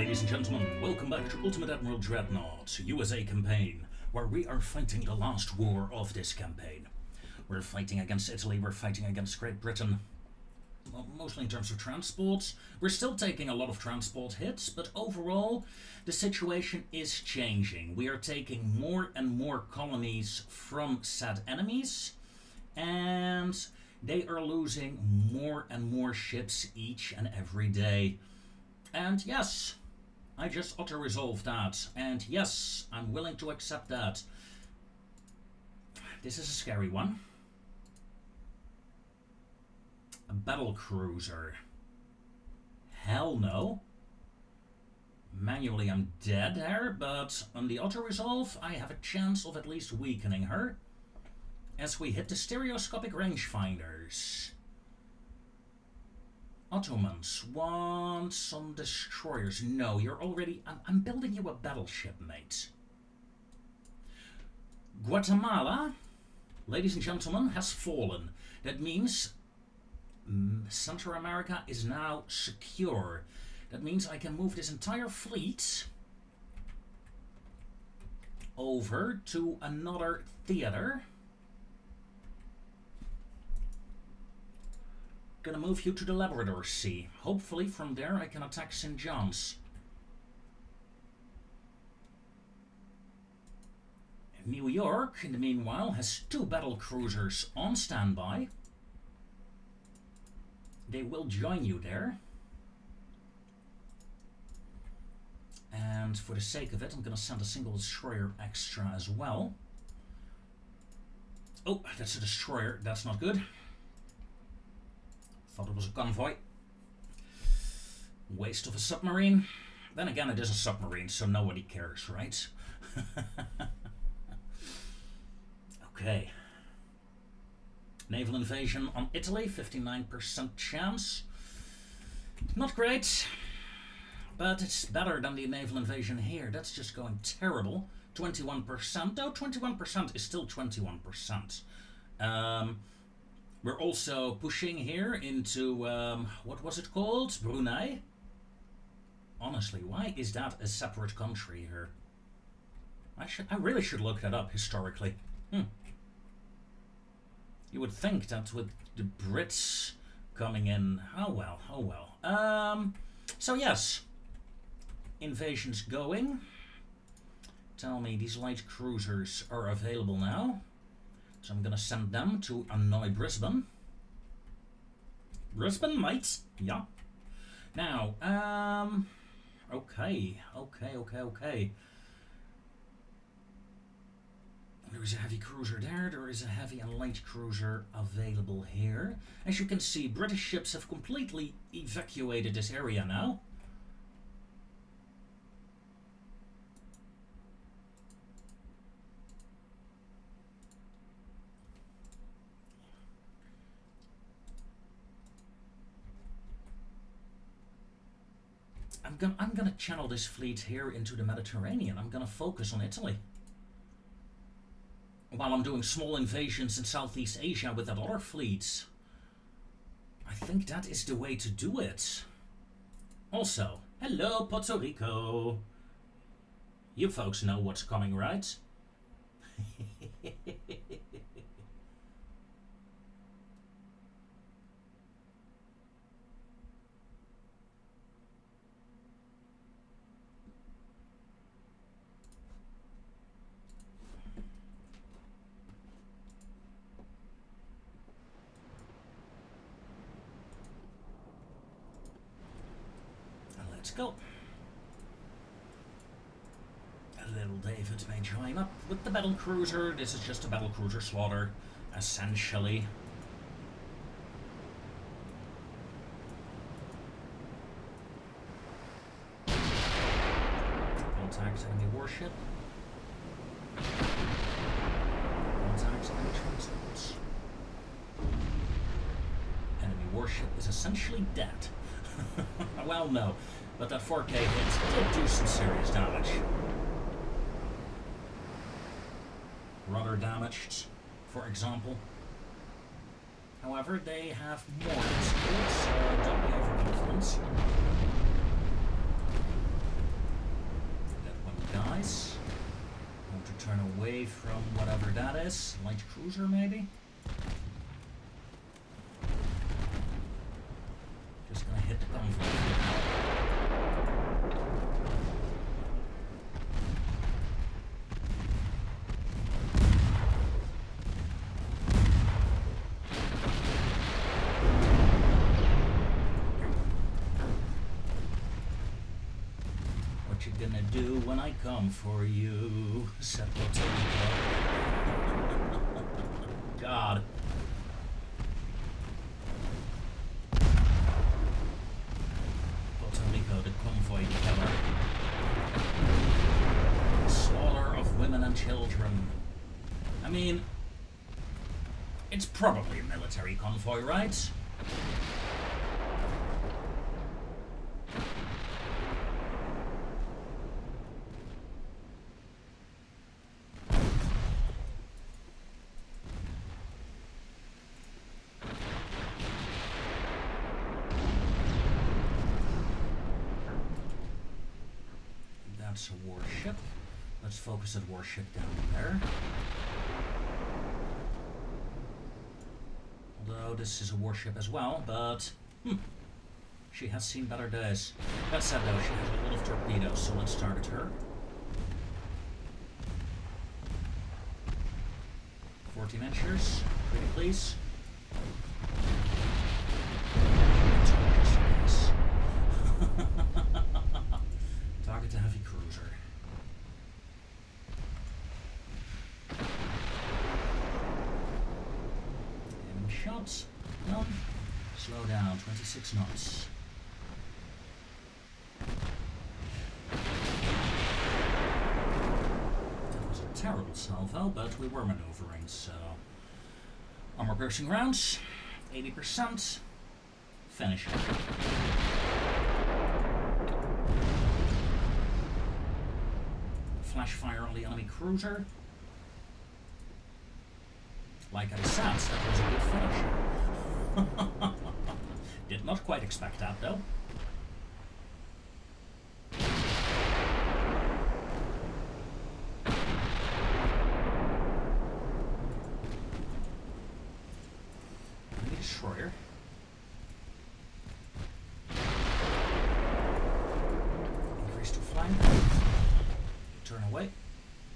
Ladies and gentlemen, welcome back to Ultimate Admiral Dreadnoughts USA campaign, where we are fighting the last war of this campaign. We're fighting against Italy, we're fighting against Great Britain, well, mostly in terms of transports. We're still taking a lot of transport hits, but overall the situation is changing. We are taking more and more colonies from said enemies, and they are losing more and more ships each and every day. And yes, I just auto-resolved that, and yes, I'm willing to accept that. This is a scary one. A battle cruiser. Hell no. Manually I'm dead there, but on the auto-resolve I have a chance of at least weakening her as we hit the stereoscopic rangefinders. Ottomans want some destroyers. No, you're already... I'm building you a battleship, mate. Guatemala, ladies and gentlemen, has fallen. That means Central America is now secure. That means I can move this entire fleet over to another theater. Gonna move you to the Labrador Sea. Hopefully from there I can attack St. John's. New York, in the meanwhile, has 2 battle cruisers on standby. They will join you there. And for the sake of it, I'm gonna send a single destroyer extra as well. Oh, that's a destroyer. That's not good. Thought it was a convoy. Waste of a submarine. Then again, it is a submarine, so nobody cares, right? Okay. Naval invasion on Italy, 59% chance. Not great, but it's better than the naval invasion here. That's just going terrible. 21%, though 21% is still 21%. We're also pushing here into, what was it called? Brunei? Honestly, why is that a separate country here? I really should look that up historically. You would think that with the Brits coming in... Oh well, oh well. So yes. Invasion's going. Tell me these light cruisers are available now. So I'm gonna send them to annoy Brisbane. Brisbane, mate? Yeah. Now, okay. There is a heavy cruiser there, there is a heavy and light cruiser available here. As you can see, British ships have completely evacuated this area now. I'm gonna channel this fleet here into the Mediterranean. I'm gonna focus on Italy. While I'm doing small invasions in Southeast Asia with that other fleets. I think that is the way to do it. Also, hello Puerto Rico. You folks know what's coming, right? Let's go. Little David may join up with the battle cruiser. This is just a battle cruiser slaughter, essentially. Contact enemy warship. Contact enemy transports. Enemy warship is essentially dead. Well, no. But that 4K hit did do some serious damage. Rudder damaged, for example. However, they have more skills, so don't be overconfident. nice. Want to turn away from whatever that is. Light cruiser, maybe? Just gonna hit the convoy for now. What you gonna do when I come for you? Said Potomico. God. Potomico, the convoy killer. Slaughter of women and children. I mean, it's probably a military convoy, right? That's a warship. Let's focus at warship down there. Although this is a warship as well, but she has seen better days. That said though, she has a lot of torpedoes, so let's target her. 14 inches, pretty please. Target the heavy cruiser. Aiming shots. None. Slow down. 26 knots. That was a terrible salvo, but we were maneuvering, so... Armor piercing rounds. 80%. Finish it. Flash fire on the enemy cruiser. Like I said, that was a good finish. Did not quite expect that though. Enemy destroyer. Increase to flank. Turn away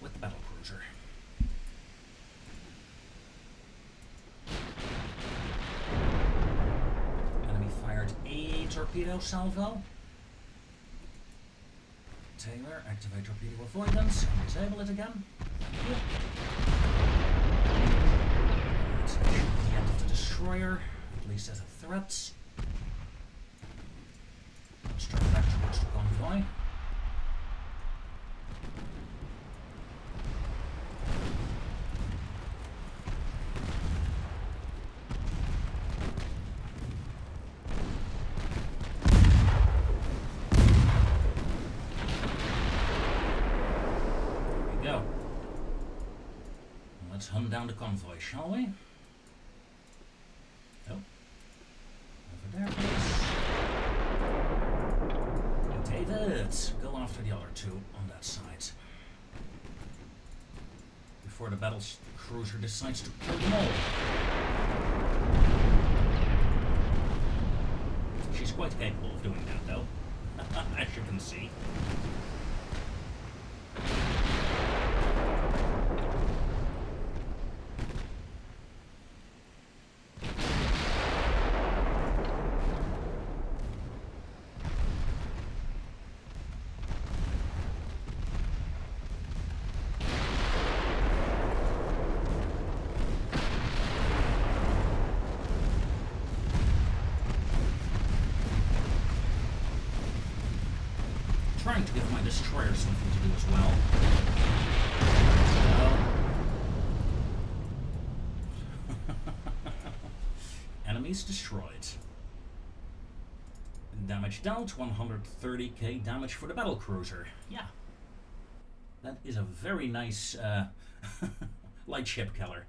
with the battle cruiser. Enemy fired a torpedo salvo. Taylor, activate torpedo avoidance and disable it again. Thank you. That's the end of the destroyer, at least as a threat. Let's turn back towards the convoy. Let's hunt down the convoy, shall we? Oh. Over there, please. David, go after the other two on that side. Before the battle cruiser decides to kill them all. She's quite capable of doing that, though. As you can see. Trying to give my destroyer something to do as well. Enemies destroyed. Damage dealt, 130k damage for the battle cruiser. Yeah. That is a very nice light ship killer.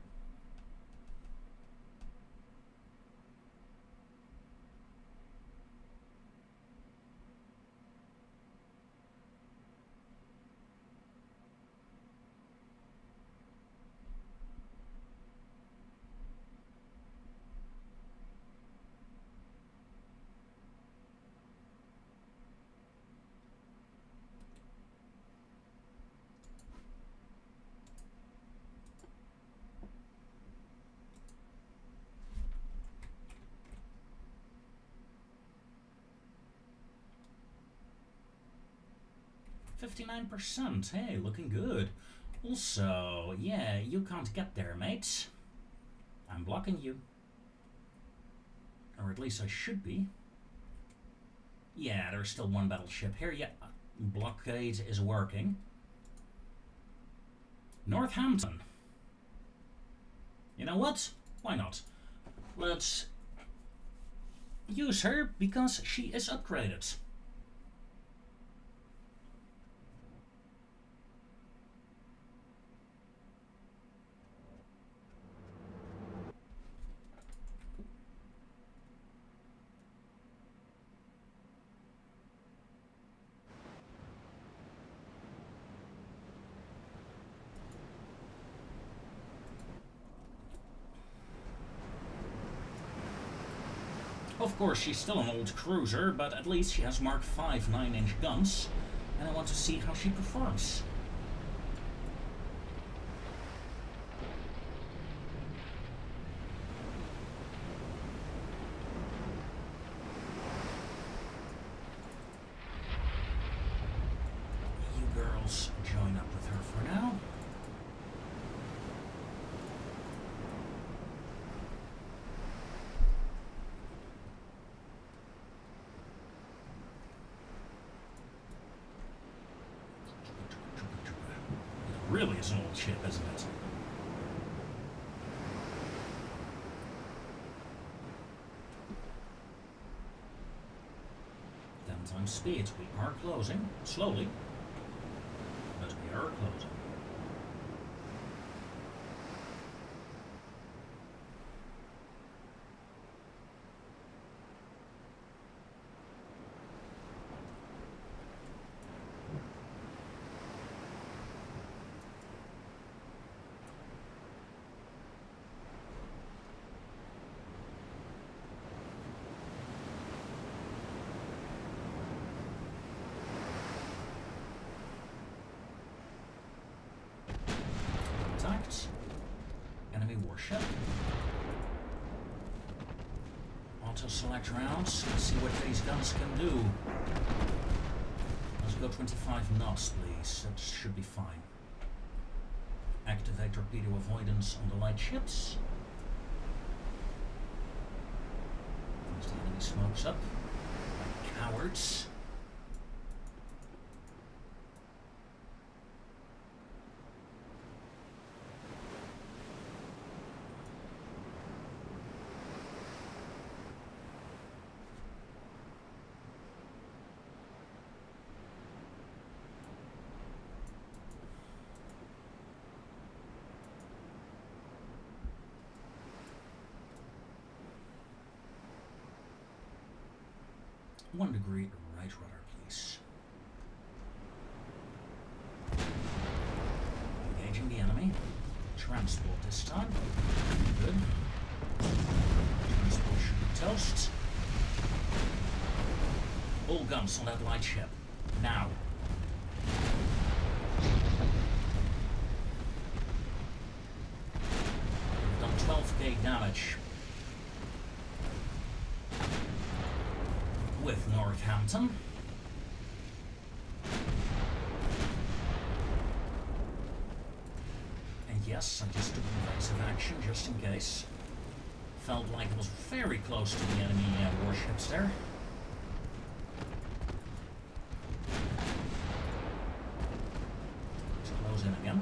59%. Hey, looking good. Also, yeah, you can't get there, mate. I'm blocking you. Or at least I should be. Yeah, there's still one battleship here. Yeah, blockade is working. Northampton. You know what? Why not? Let's use her because she is upgraded. Of course, she's still an old cruiser, but at least she has Mark V 9-inch guns, and I want to see how she performs. You girls join up with her for now. Really is an old ship, isn't it? Times speed. We are closing slowly, but we are closing. Enemy warship. Auto select rounds. Let's see what these guns can do. Let's go 25 knots, please. That should be fine. Activate torpedo avoidance on the light ships. As the enemy smokes up. Like cowards. One degree right rudder, please. Engaging the enemy. Transport this time. Good. Transport should be toast. All guns on that light ship. Now. We've done 12k damage. With Northampton. And yes, I just took evasive action just in case. Felt like it was very close to the enemy warships there. Let's close in again.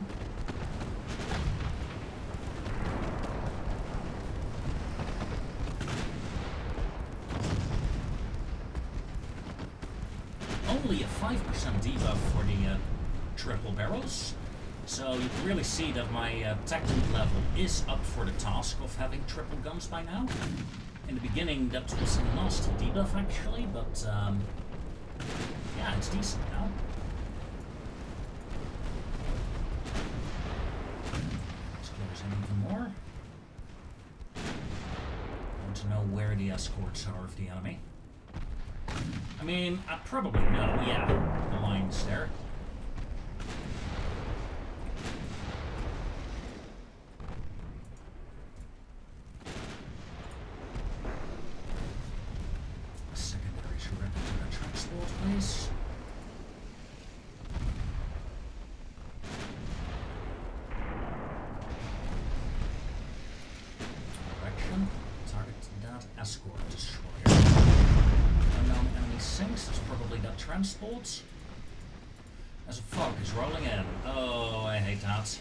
Only a 5% debuff for the triple barrels, so you can really see that my technical level is up for the task of having triple guns by now. In the beginning that was a nasty debuff actually, but yeah, it's decent now. Let's close in even more. I want to know where the escorts are of the enemy. I mean, I probably know, yeah, the line's there. Secondary to record transport, please. escort destroyer. Unknown enemy sinks. That's probably got transports. As a fog is rolling in. Oh, I hate that.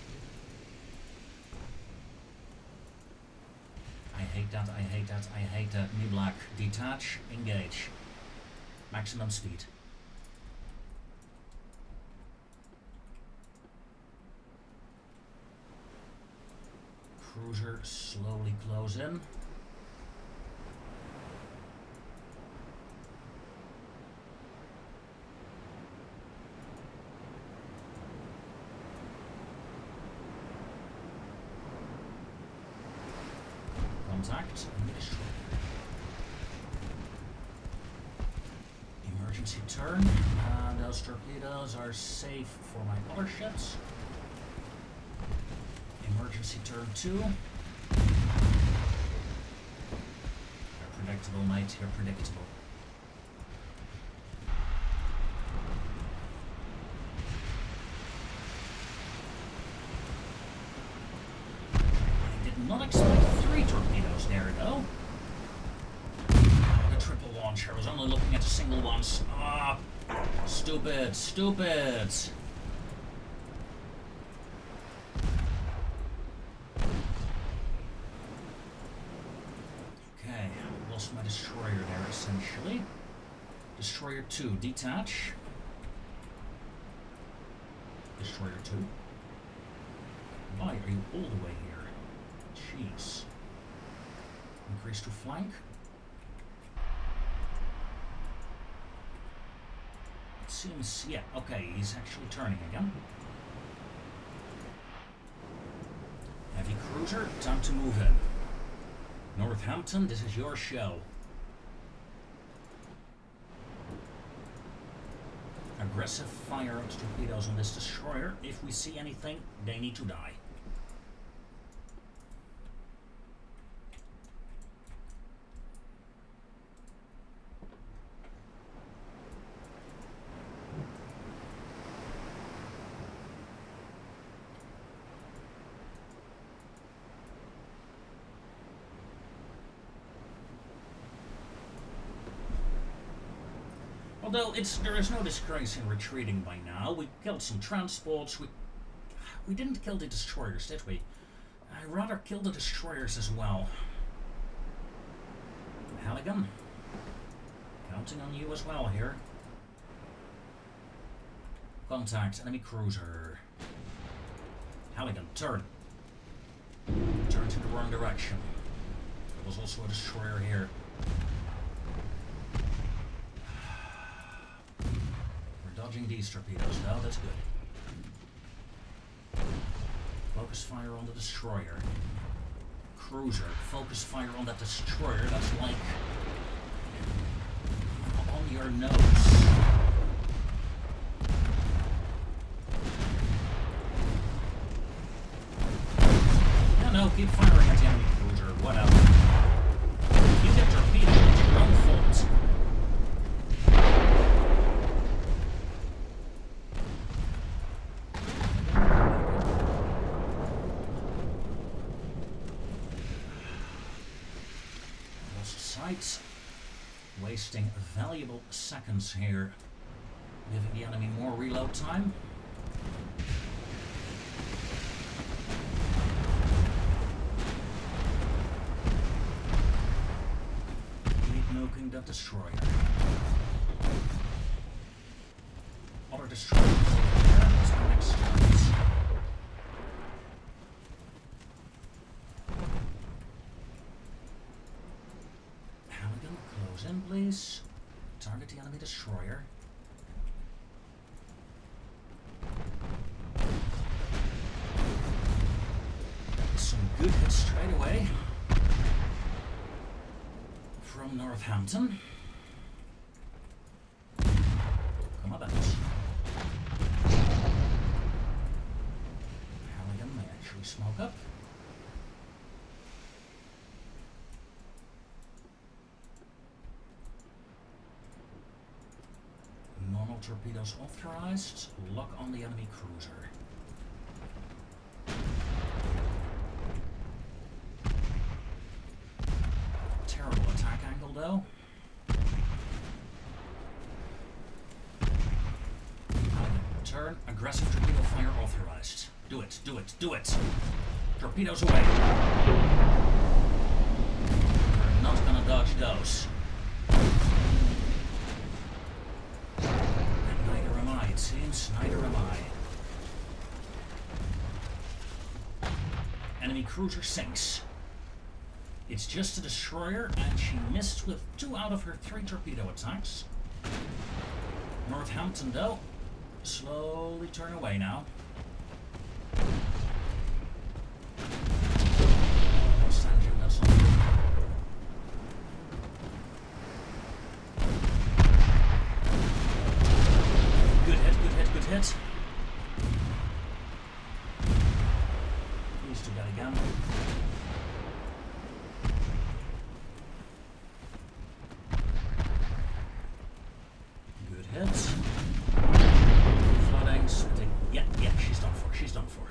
I hate that, I hate that, I hate that. Me black. Detach, engage. Maximum speed. Cruiser slowly close in. Contact. Emergency turn. Those torpedoes are safe for my other ships. Emergency turn 2. You're predictable, mate. You're predictable. I did not expect 3 torpedoes there, though. The triple launch. I was only looking at the single ones. Ah, stupid, stupid. Okay, lost my destroyer there, essentially. Destroyer 2, detach. Destroyer 2. Why are you all the way here? Jeez. Increase to flank. It seems, yeah, okay, he's actually turning again. Heavy cruiser, time to move in. Northampton, this is your show. Aggressive fire of torpedoes on this destroyer. If we see anything, they need to die. Although there is no disgrace in retreating by now. We killed some transports. We didn't kill the destroyers, did we? I rather kill the destroyers as well. Halligan, counting on you as well here. Contact enemy cruiser. Halligan, turn. Turn to the wrong direction. There was also a destroyer here. Dodging these torpedoes, though, that's good. Focus fire on the destroyer. Cruiser, focus fire on that destroyer, that's like on your nose. No, keep firing at the enemy cruiser, whatever. If you get torpedoed, it's your own fault. Wasting valuable seconds here, giving the enemy more reload time. Keep nuking that destroyer. Other destroyer over there. That's the next target. Close in, please. Target the enemy destroyer. Some good hits straight away from Northampton. Come on, Battles. Halligan may actually smoke up. Normal torpedoes authorized. Lock on the enemy cruiser. Terrible attack though. Turn, aggressive torpedo fire authorized. Do it, do it, do it! Torpedoes away. We're not gonna dodge those. And neither am I, it seems. Neither am I. Enemy cruiser sinks. It's just a destroyer, and she missed with 2 out of her 3 torpedo attacks. Northampton, though, slowly turn away now. That's not good. Good hit, good hit, good hit. Please do that again. Good hits. Flooding, spitting. Yeah, she's done for. She's done for.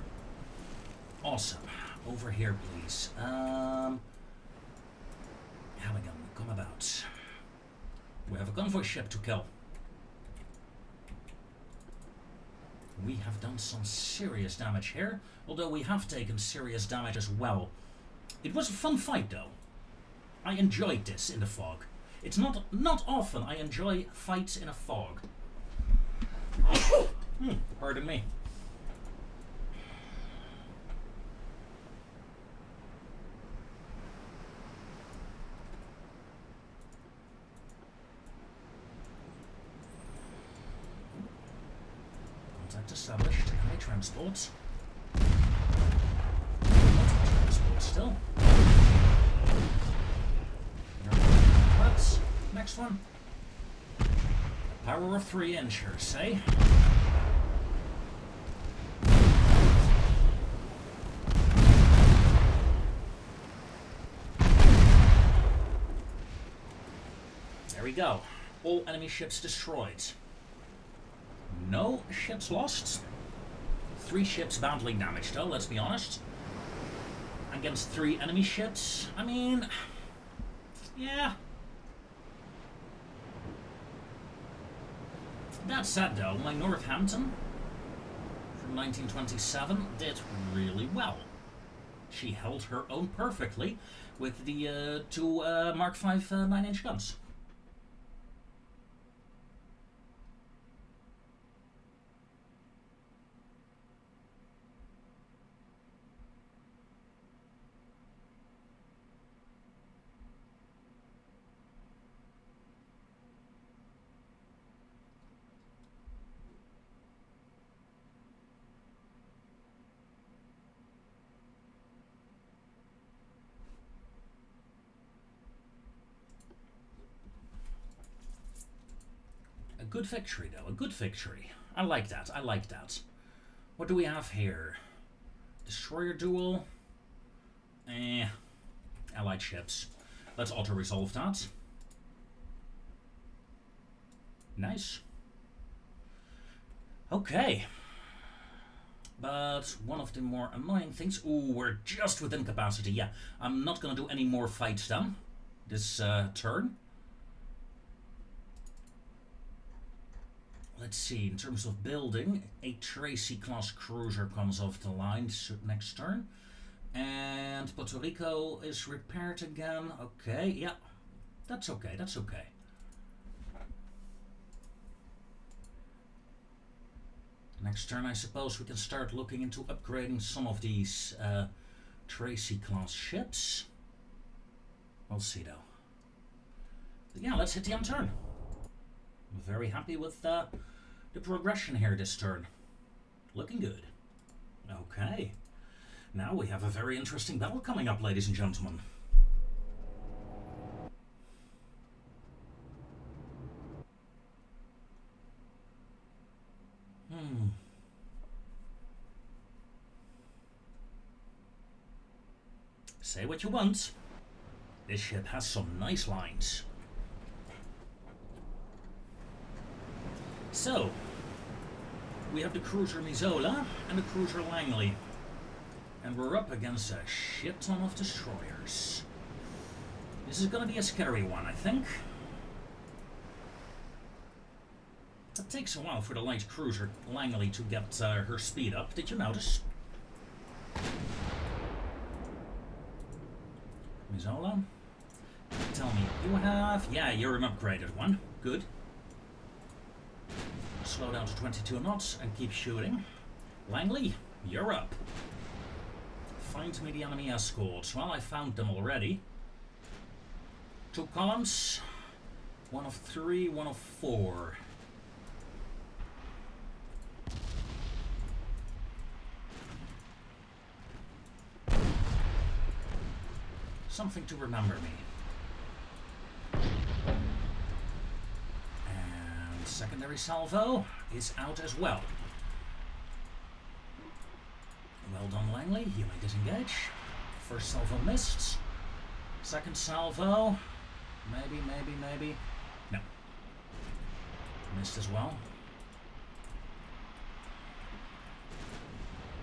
Awesome. Over here, please. Halligan, come about. We have a convoy ship to kill. We have done some serious damage here, although we have taken serious damage as well. It was a fun fight, though. I enjoyed this in the fog. It's not often I enjoy fights in a fog. Pardon me. Contact established. Enemy transports. Multiple transports still. Next one. Power of 3 inches, eh? There we go. All enemy ships destroyed. No ships lost. 3 ships badly damaged, though, let's be honest. Against 3 enemy ships. I mean, yeah. That said, though, my Northampton from 1927 did really well. She held her own perfectly with the 2 Mark V 9-inch guns. A good victory, though. A good victory. I like that. I like that. What do we have here? Destroyer duel. Allied ships. Let's auto-resolve that. Nice. Okay. But one of the more annoying things... Ooh, we're just within capacity. Yeah, I'm not going to do any more fights then. This turn. Let's see, in terms of building, a Tracy-class cruiser comes off the line next turn. And Puerto Rico is repaired again. Okay, yeah. That's okay, that's okay. Next turn, I suppose we can start looking into upgrading some of these Tracy-class ships. We'll see, though. But yeah, let's hit the end turn. I'm very happy with the progression here this turn. Looking good. Okay. Now we have a very interesting battle coming up, ladies and gentlemen. Say what you want. This ship has some nice lines. So, we have the cruiser Mizola and the cruiser Langley. And we're up against a shit ton of destroyers. This is gonna be a scary one, I think. It takes a while for the light cruiser Langley to get her speed up. Did you notice? Mizola, tell me, you have... Yeah, you're an upgraded one. Good. Slow down to 22 knots and keep shooting. Langley, you're up. Find me the enemy escorts. Well, I found them already. 2 columns. 1 of 3, 1 of 4. Something to remember me. And secondary salvo is out as well. Well done, Langley. You may disengage. First salvo missed. Second salvo. Maybe. No. Missed as well.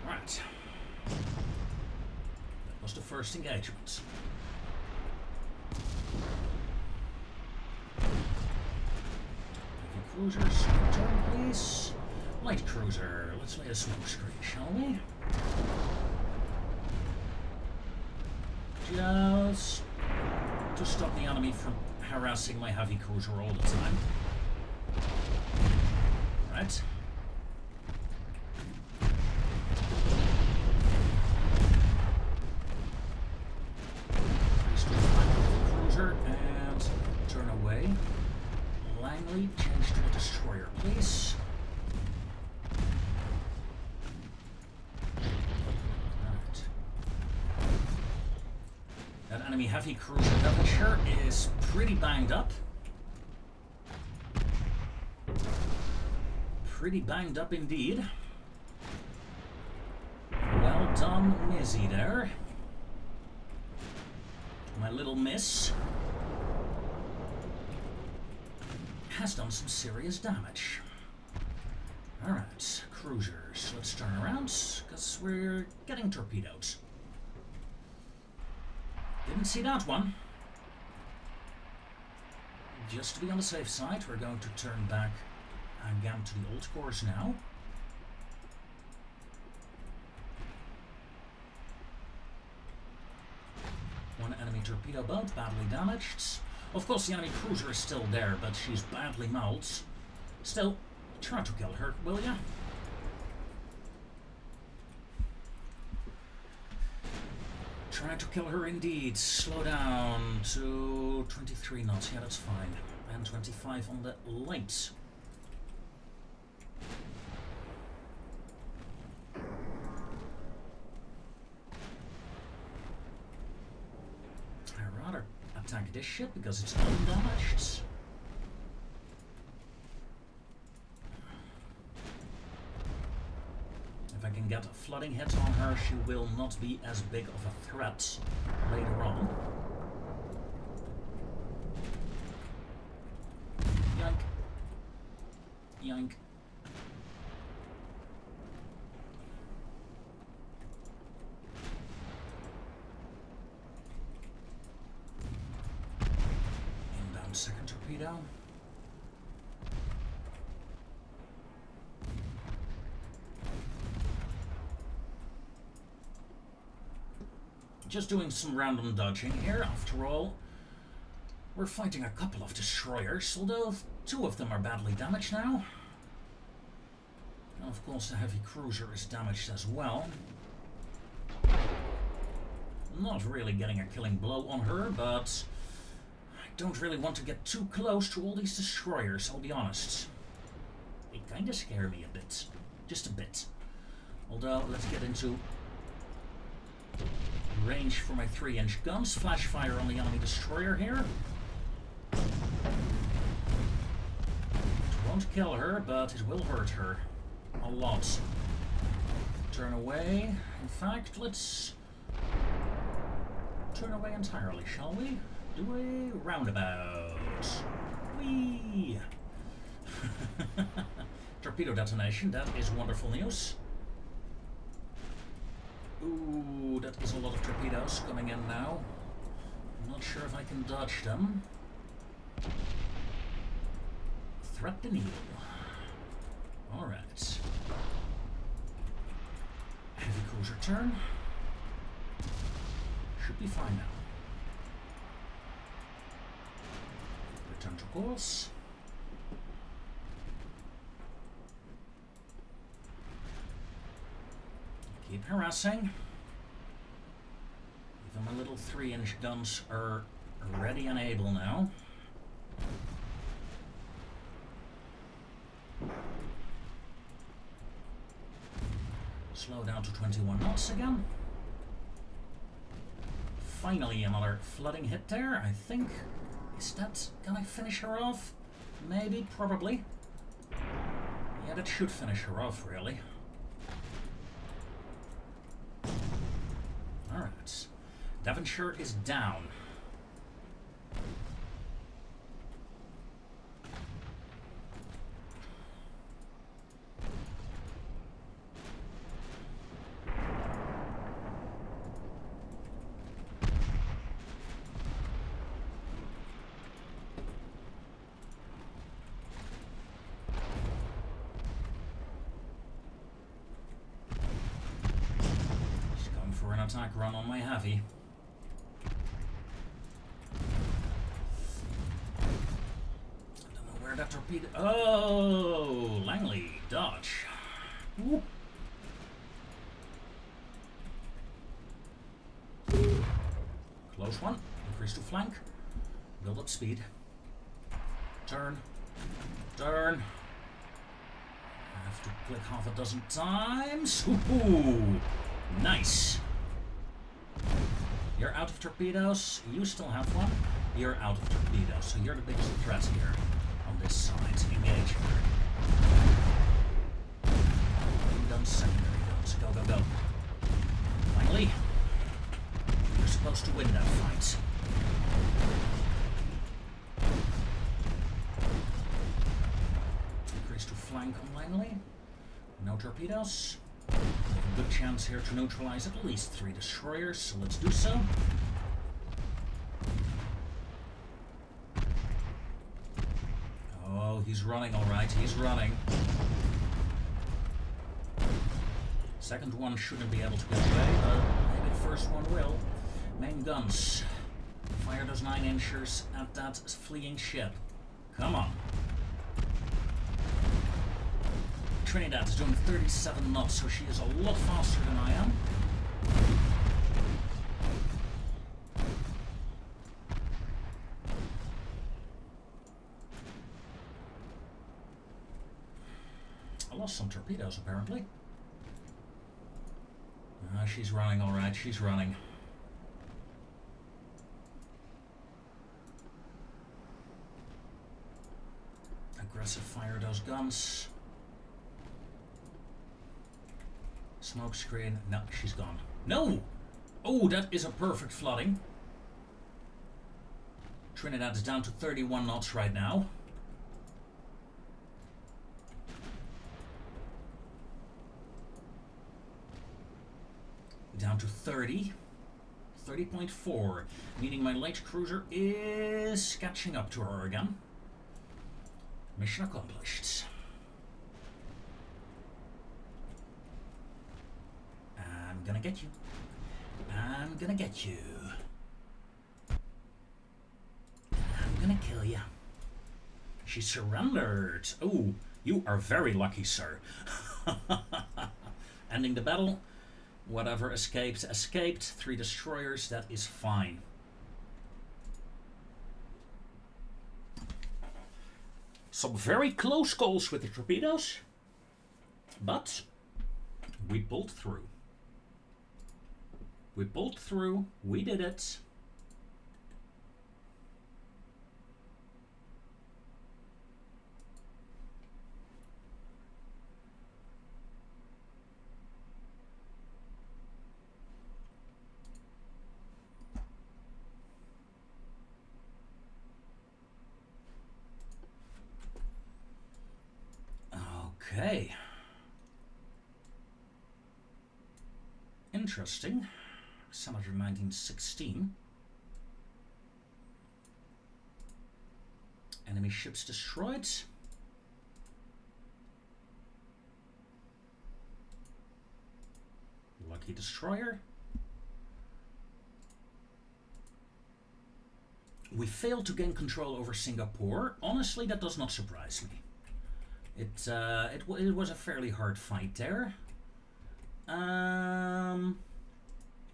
Right. That was the first engagement. Heavy cruisers, turn please. Light cruiser, let's lay a smoke screen, shall we? Just to stop the enemy from harassing my heavy cruiser all the time. Right. Cruiser and turn away. Langley, change to the destroyer, please. Right. That enemy heavy cruiser Devonshire is pretty banged up. Pretty banged up indeed. Well done, Mizzy there. My little miss has done some serious damage. Alright, cruisers, let's turn around, because we're getting torpedoed. Didn't see that one. Just to be on the safe side, we're going to turn back again to the old course now. One enemy torpedo boat badly damaged. Of course the enemy cruiser is still there, but she's badly mauled. Still, try to kill her, will ya? Try to kill her indeed. Slow down to 23 knots. Yeah, that's fine. And 25 on the lights. I'd rather attack this ship because it's undamaged. If I can get a flooding hit on her, she will not be as big of a threat later on. Yoink. Yoink. Inbound second torpedo. Just doing some random dodging here, after all. We're fighting a couple of destroyers, although 2 of them are badly damaged now. And of course the heavy cruiser is damaged as well. Not really getting a killing blow on her, but I don't really want to get too close to all these destroyers, I'll be honest. They kinda scare me a bit. Just a bit. Although, let's get into range for my 3-inch guns. Flash fire on the enemy destroyer here. It won't kill her, but it will hurt her a lot. Turn away. In fact, let's turn away entirely, shall we? Do a roundabout. Whee! Torpedo detonation, that is wonderful news. Ooh, that is a lot of torpedoes coming in now. Not sure if I can dodge them. Threat the needle. Alright. Heavy cruiser turn. Should be fine now. Return to course. Keep harassing. Even my little 3-inch guns are ready and able now. Slow down to 21 knots again. Finally another flooding hit there, I think. Is that gonna finish her off? Maybe, probably. Yeah, that should finish her off, really. Alright. Devonshire is down. For an attack run on my heavy. I don't know where that torpedo. Oh, Langley, dodge. Whoop. Close one. Increase to flank. Build up speed. Turn. Turn. I have to click half a dozen times. Ooh, nice. You're out of torpedoes. You still have one. You're out of torpedoes, so you're the biggest threat here on this side. Engage. Main guns, secondary guns. Go, go, go. Finally, you're supposed to win that fight. Increase to flank on Langley. No torpedoes. Good chance here to neutralize at least 3 destroyers, so let's do so. Oh, he's running alright, he's running. Second one shouldn't be able to get away, but maybe the first one will. Main guns. Fire those 9-inchers at that fleeing ship. Come on. Trinidad is doing 37 knots, so she is a lot faster than I am. I lost some torpedoes, apparently. She's running all right, she's running. Aggressive fire those guns. Smoke screen. No, she's gone. No! Oh, that is a perfect flooding. Trinidad is down to 31 knots right now. Down to 30. 30.4. Meaning my light cruiser is catching up to her again. Mission accomplished. I'm gonna get you. I'm gonna get you. I'm gonna kill you. She surrendered. Oh, you are very lucky, sir. Ending the battle. Whatever escaped, escaped. 3 destroyers, that is fine. Some very close calls with the torpedoes, but we pulled through. We pulled through, we did it. Okay. Interesting. Summer 1916. ships destroyed. Lucky destroyer. We failed to gain control over Singapore. Honestly, that does not surprise me. It was a fairly hard fight there.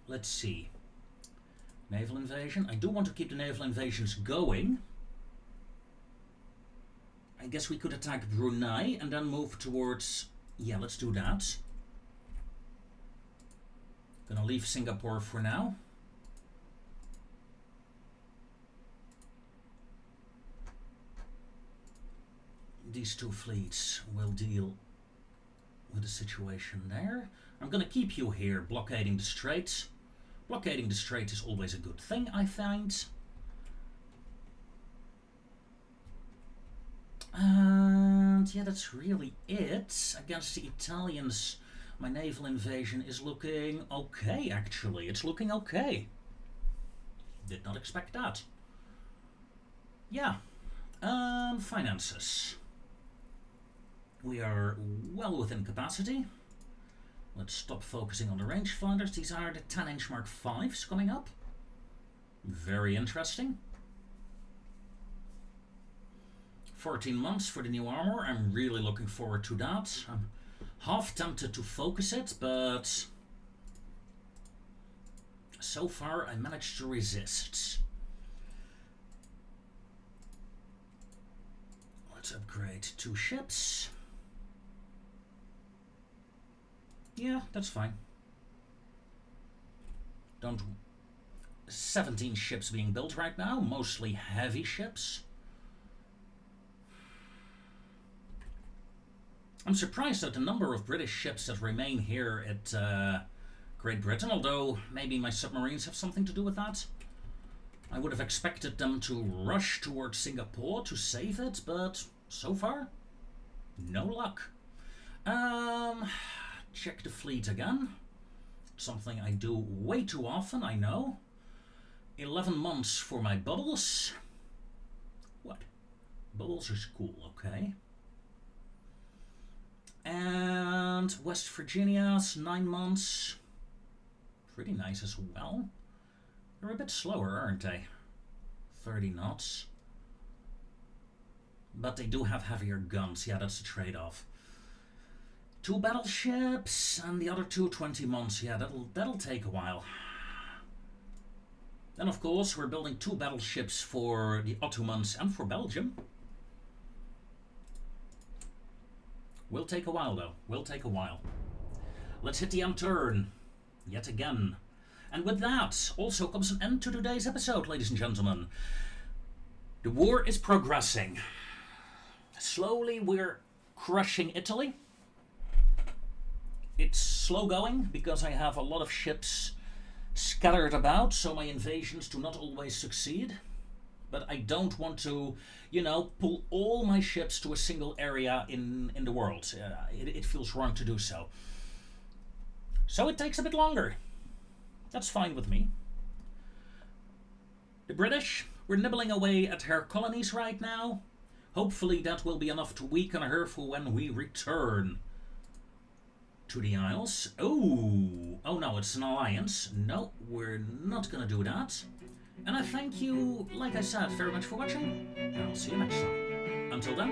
Let's see. Naval invasion. I do want to keep the naval invasions going. I guess we could attack Brunei and then move towards... Yeah, let's do that. Gonna leave Singapore for now. These two fleets will deal with the situation there. I'm gonna keep you here, blockading the Straits. Blockading the Strait is always a good thing, I find. And yeah, that's really it. Against the Italians, my naval invasion is looking okay, actually. It's looking okay. Did not expect that. Yeah. Finances. We are well within capacity. Let's stop focusing on the rangefinders. These are the 10-inch Mark 5s coming up. Very interesting. 14 months for the new armor. I'm really looking forward to that. I'm half tempted to focus it, but so far I managed to resist. Let's upgrade 2 ships. Yeah, that's fine. 17 ships being built right now, mostly heavy ships. I'm surprised at the number of British ships that remain here at Great Britain, although maybe my submarines have something to do with that. I would have expected them to rush towards Singapore to save it, but so far, no luck. Check the fleet again. Something I do way too often, I know. 11 months for my bubbles. What? Bubbles is cool, okay. And West Virginia's 9 months. Pretty nice as well. They're a bit slower, aren't they? 30 knots. But they do have heavier guns. Yeah, that's a trade-off. 2 battleships and the other 2 20 months. Yeah, that'll take a while. Then of course we're building 2 battleships for the Ottomans and for Belgium. Will take a while though. Will take a while. Let's hit the end turn yet again. And with that also comes an end to today's episode, ladies and gentlemen. The war is progressing. Slowly we're crushing Italy. It's slow going because I have a lot of ships scattered about, so my invasions do not always succeed. But I don't want to, you know, pull all my ships to a single area in the world. It feels wrong to do so. So it takes a bit longer. That's fine with me. The British, we're nibbling away at her colonies right now. Hopefully that will be enough to weaken her for when we return to the Isles. Oh no, it's an alliance. No, we're not gonna do that. And I thank you, like I said, very much for watching, and I'll see you next time. Until then,